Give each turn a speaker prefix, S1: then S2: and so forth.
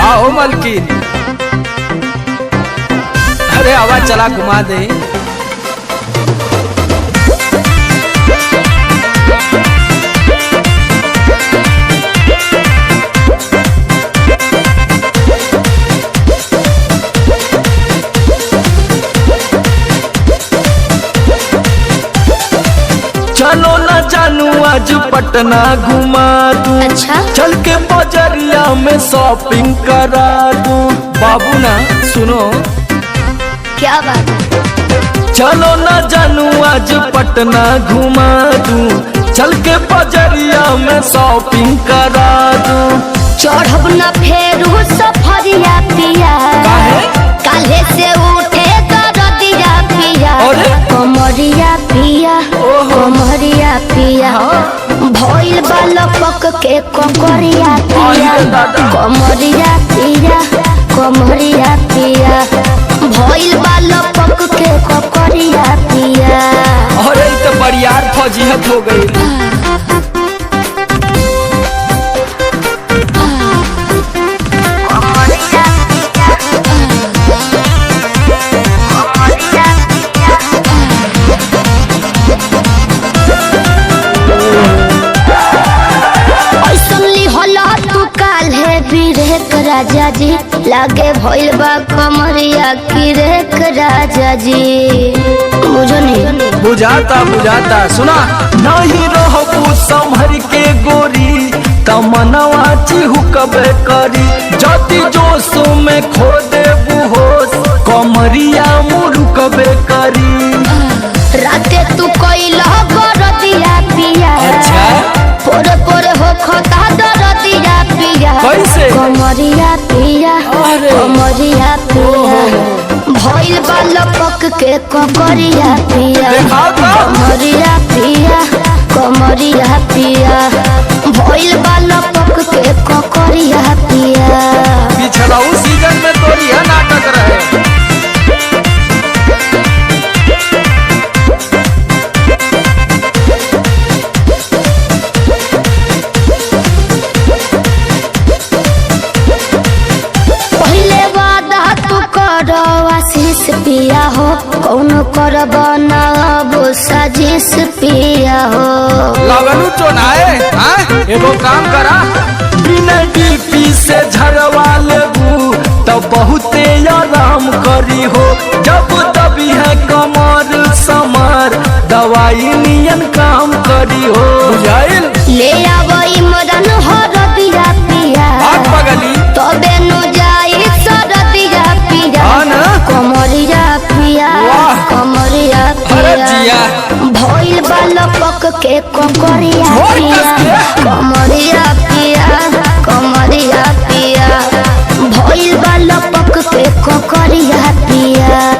S1: आओ मलकिन, अरे आवाज चला घुमा दे। चलो ना जानू आज पटना घुमा दूं।
S2: अच्छा?
S1: चल के बजरिया में शॉपिंग करा दूं। बाबू ना सुनो,
S2: क्या बात है?
S1: चलो ना जानू आज पटना घुमा दूं। चल के बजरिया में शॉपिंग करा दूं।
S2: चढ़ब न फेरू सफरिया पिया, काले से उठे दरदिया पिया।
S1: अरे?
S2: कमरिया पिया, कमरिया पिया, भइल बालपक के ककरिया पिया। कमरिया पिया, कमरिया पिया, भइल बालपक के ककरिया पिया।
S1: अरे तो बरियार फजीहत हो गई।
S2: राजा जी लागे भइल बा कमरिया की रेख राजा जी। बुझो नहीं?
S1: बुझाता बुझाता, सुना नहीं रहबू संभर के गोरी तमनवा चिहुकबे करी। जति जोश में खो देबू होश कमरिया मुरुकबे करी।
S2: राते तू कइला बरदिया पिया।
S1: अच्छा?
S2: पोरे पोरे हो खता दरदिया पिया।
S1: कैसे?
S2: कमरिया पिया,
S1: अरे।
S2: कमरिया पिया, भइल बालपक के ककरिया पिया।
S1: दिखाओ तो।
S2: कमरिया पिया, कमरिया पिया, भइल बालपक के ककरिया पिया।
S1: पिछला उस सीजन में तो यह नाटक रहे।
S2: आशीष पिया हो, कौन करब ना अब साजिश पिया हो।
S1: लगनू चोनाए, एगो काम करा बिना डीपी से झरवा लेबू तो बहुते आराम करी हो। जब दबी है कमर समर दवाई नियन काम करी हो। बुझाइल?
S2: ले आवई मदन हरदिया पिया,
S1: पगली
S2: तबे नु जाई सरदिया पिया। कमरिया पिया, कमरिया पिया, भइल बालपक के ककरिया पिया। कमरिया पिया।